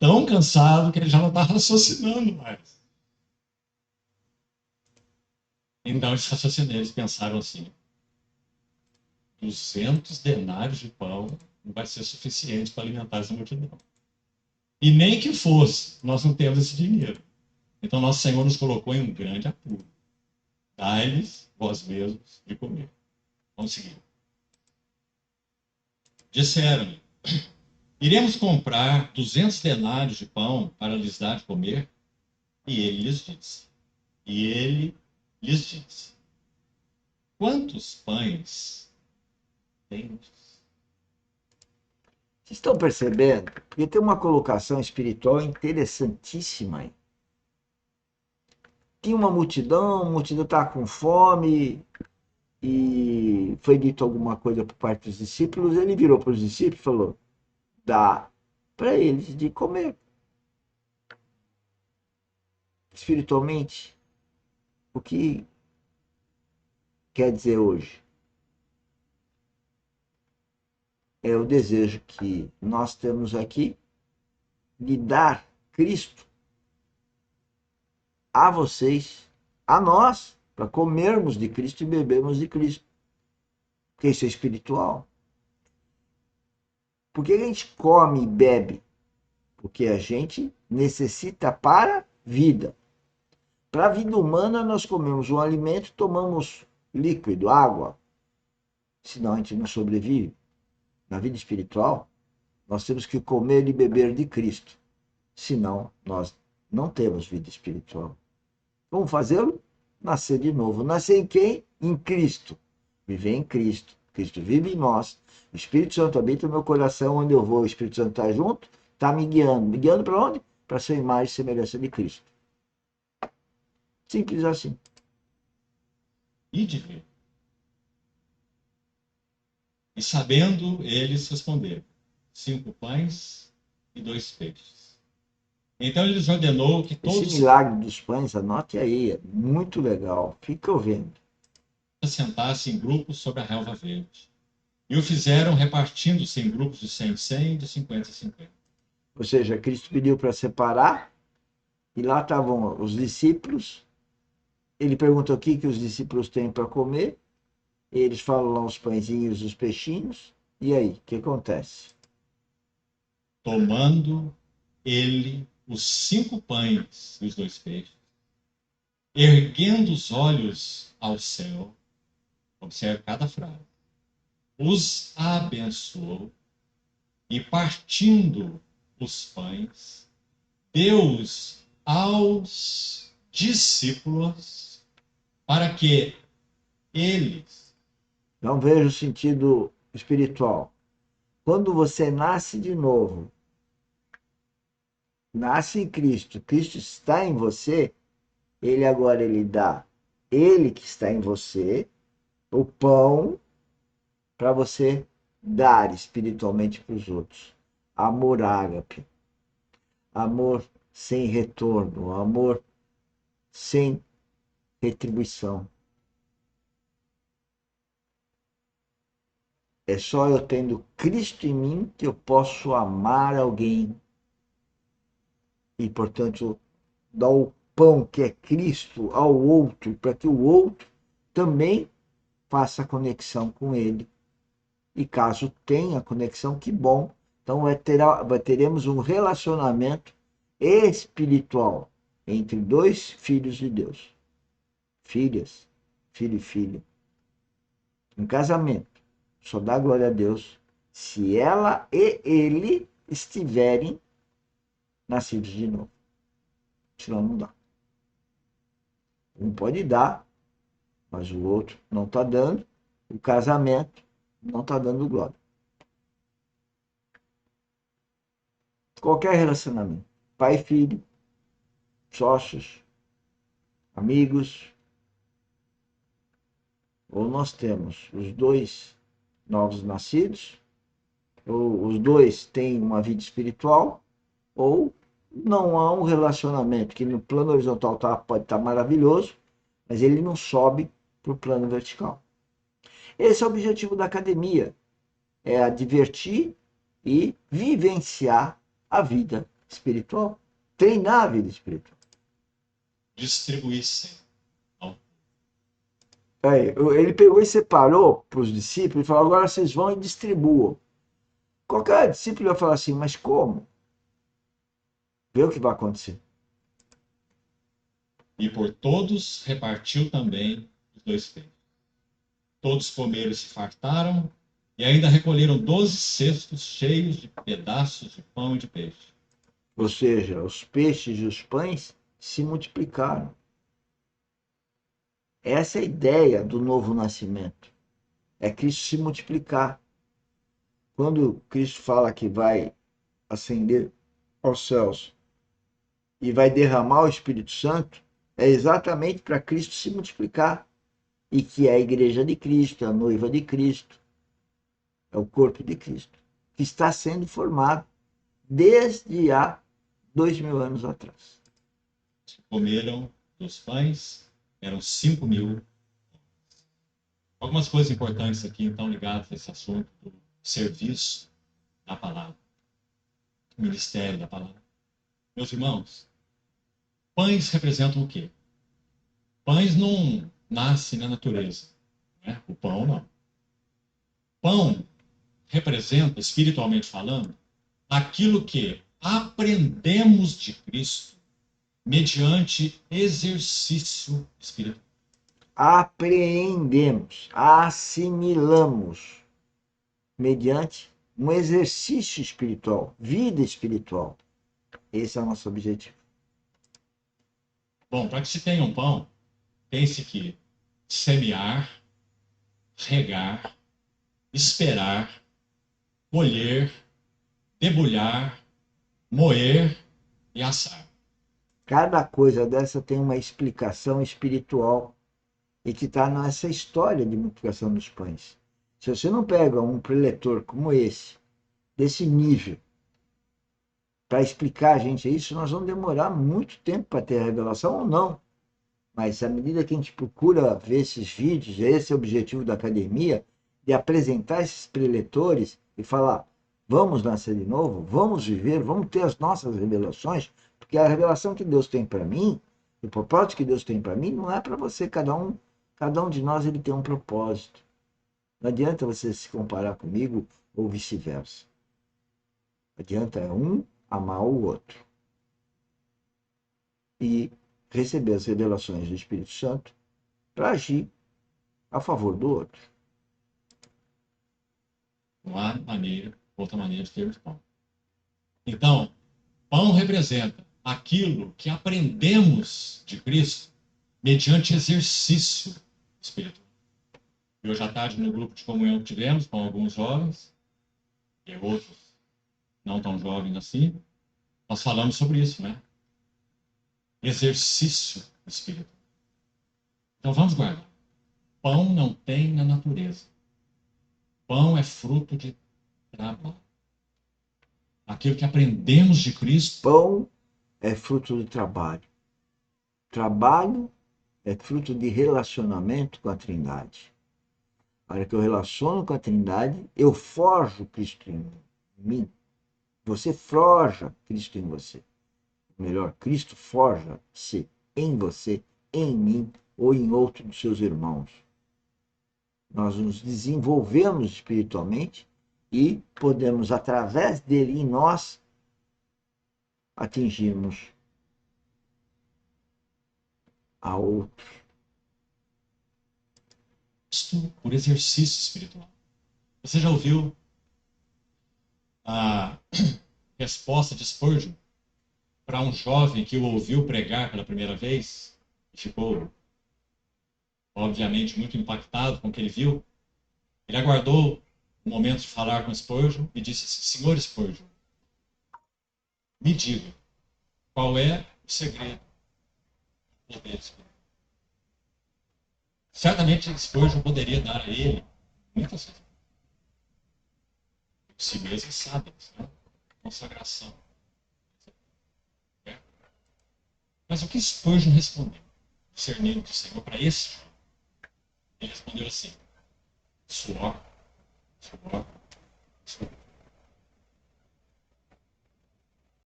tão cansado que ele já não está raciocinando mais. Então, esses raciocineiros pensaram assim: 200 denários de pão não vai ser suficiente para alimentar essa multidão. E nem que fosse, nós não temos esse dinheiro. Então, nosso Senhor nos colocou em um grande apuro. Dai-lhes vós mesmos de comer. Vamos seguir. Disseram: iremos comprar 200 denários de pão para lhes dar de comer? E ele lhes disse. E ele lhes disse: quantos pães tendes? Vocês estão percebendo? Porque tem uma colocação espiritual interessantíssima aí. Tinha uma multidão, a multidão estava com fome e foi dito alguma coisa por parte dos discípulos. Ele virou para os discípulos e falou: dá para eles de comer. Espiritualmente, o que quer dizer hoje? É o desejo que nós temos aqui de dar Cristo a vocês, a nós, para comermos de Cristo e bebermos de Cristo. Porque isso é espiritual. Por que a gente come e bebe? Porque a gente necessita para a vida. Para a vida humana, nós comemos um alimento, tomamos líquido, água. Senão a gente não sobrevive. Na vida espiritual, nós temos que comer e beber de Cristo. Senão, nós não temos vida espiritual. Vamos fazê-lo? Nascer de novo. Nascer em quem? Em Cristo. Viver em Cristo. Cristo vive em nós. O Espírito Santo habita no meu coração. Onde eu vou, o Espírito Santo está junto, está me guiando. Me guiando para onde? Para ser imagem e semelhança de Cristo. Simples assim. E de ver. E sabendo, eles responderam: 5 pães e 2 peixes. Então ele lhes ordenou que Esse todos milagre dos pães, anote aí, é muito legal. Fica ouvindo. se sentassem em grupos sobre a relva verde. E o fizeram repartindo-se em grupos de 100 em 100 e de 50 em 50. Ou seja, Cristo pediu para separar, e lá estavam os discípulos. Ele perguntou o que os discípulos têm para comer. Eles falam lá os pãezinhos, os peixinhos. E aí, o que acontece? Tomando ele os 5 pães e os 2 peixes, erguendo os olhos ao céu, observe cada frase, os abençoou e partindo os pães, deu-os aos discípulos para que eles. Não vejo o sentido espiritual. Quando você nasce de novo, nasce em Cristo, Cristo está em você, ele agora ele dá, ele que está em você, o pão para você dar espiritualmente para os outros. Amor ágape, amor sem retorno, amor sem retribuição. É só eu tendo Cristo em mim que eu posso amar alguém e, portanto, dar o pão que é Cristo ao outro, para que o outro também faça conexão com ele. E caso tenha conexão, que bom. Então teremos um relacionamento espiritual entre dois filhos de Deus. Filhas, filho e filha. Um casamento só dá glória a Deus se ela e ele estiverem nascidos de novo. Senão não dá. Um pode dar, mas o outro não está dando. O casamento não está dando glória. Qualquer relacionamento. Pai e filho, sócios, amigos, ou nós temos os dois novos nascidos, ou os dois têm uma vida espiritual, ou não há um relacionamento que no plano horizontal pode estar maravilhoso, mas ele não sobe para o plano vertical. Esse é o objetivo da academia, é advertir e vivenciar a vida espiritual, treinar a vida espiritual. Distribuíssem. Aí, ele pegou e separou para os discípulos e falou: agora vocês vão e distribuam. Qualquer discípulo vai falar assim: mas como? Vê o que vai acontecer. E por todos repartiu também os 2 peixes. Todos comeram e se fartaram, e ainda recolheram 12 cestos cheios de pedaços de pão e de peixe. Ou seja, os peixes e os pães se multiplicaram. Essa é a ideia do novo nascimento. É Cristo se multiplicar. Quando Cristo fala que vai ascender aos céus e vai derramar o Espírito Santo, é exatamente para Cristo se multiplicar. E que é a igreja de Cristo, a noiva de Cristo, é o corpo de Cristo, que está sendo formado desde há 2000 anos atrás. Comeram dos pães, eram 5.000. Algumas coisas importantes aqui, então, ligadas a esse assunto do serviço da palavra, do ministério da palavra. Meus irmãos, pães representam o quê? Pães não nascem na natureza, né? O pão não. Pão representa, espiritualmente falando, aquilo que aprendemos de Cristo mediante exercício espiritual. Apreendemos, assimilamos, mediante um exercício espiritual, vida espiritual. Esse é o nosso objetivo. Bom, para que se tenha um pão, tem-se que semear, regar, esperar, colher, debulhar, moer e assar. Cada coisa dessa tem uma explicação espiritual e que está nessa história de multiplicação dos pães. Se você não pega um preletor como esse, desse nível, para explicar a gente isso, nós vamos demorar muito tempo para ter a revelação ou não. Mas à medida que a gente procura ver esses vídeos, esse é o objetivo da academia, de apresentar esses preletores e falar: vamos nascer de novo, vamos viver, vamos ter as nossas revelações, porque a revelação que Deus tem para mim, o propósito que Deus tem para mim, não é para você, cada um de nós ele tem um propósito. Não adianta você se comparar comigo ou vice-versa. Adianta um amar o outro e receber as revelações do Espírito Santo para agir a favor do outro. Não há outra maneira de termos pão. Então, pão representa aquilo que aprendemos de Cristo mediante exercício espiritual. E hoje à tarde, no grupo de comunhão que tivemos com alguns jovens, e outros não tão jovens assim, nós falamos sobre isso, né? Exercício espiritual. Então vamos guardar. Pão não tem na natureza. Pão é fruto de trabalho. Aquilo que aprendemos de Cristo. Pão é fruto do trabalho. Trabalho é fruto de relacionamento com a Trindade. A hora que eu relaciono com a Trindade, eu forjo Cristo em mim. Você forja Cristo em você. Melhor, Cristo forja-se em você, em mim ou em outro dos seus irmãos. Nós nos desenvolvemos espiritualmente e podemos, através dele em nós, atingirmos a outros. Isto por exercício espiritual. Você já ouviu a resposta de Spurgeon para um jovem que o ouviu pregar pela primeira vez e ficou, obviamente, muito impactado com o que ele viu? Ele aguardou o momento de falar com Spurgeon e disse assim: Senhor Spurgeon, me diga, qual é o segredo do poder espiritual? Certamente Spurgeon poderia dar a ele muitas coisas. Si mesmo sabe, né? Consagração. Mas o que Spurgeon respondeu, discernindo do Senhor para esse jovem? Ele respondeu assim: suor, suor, suor.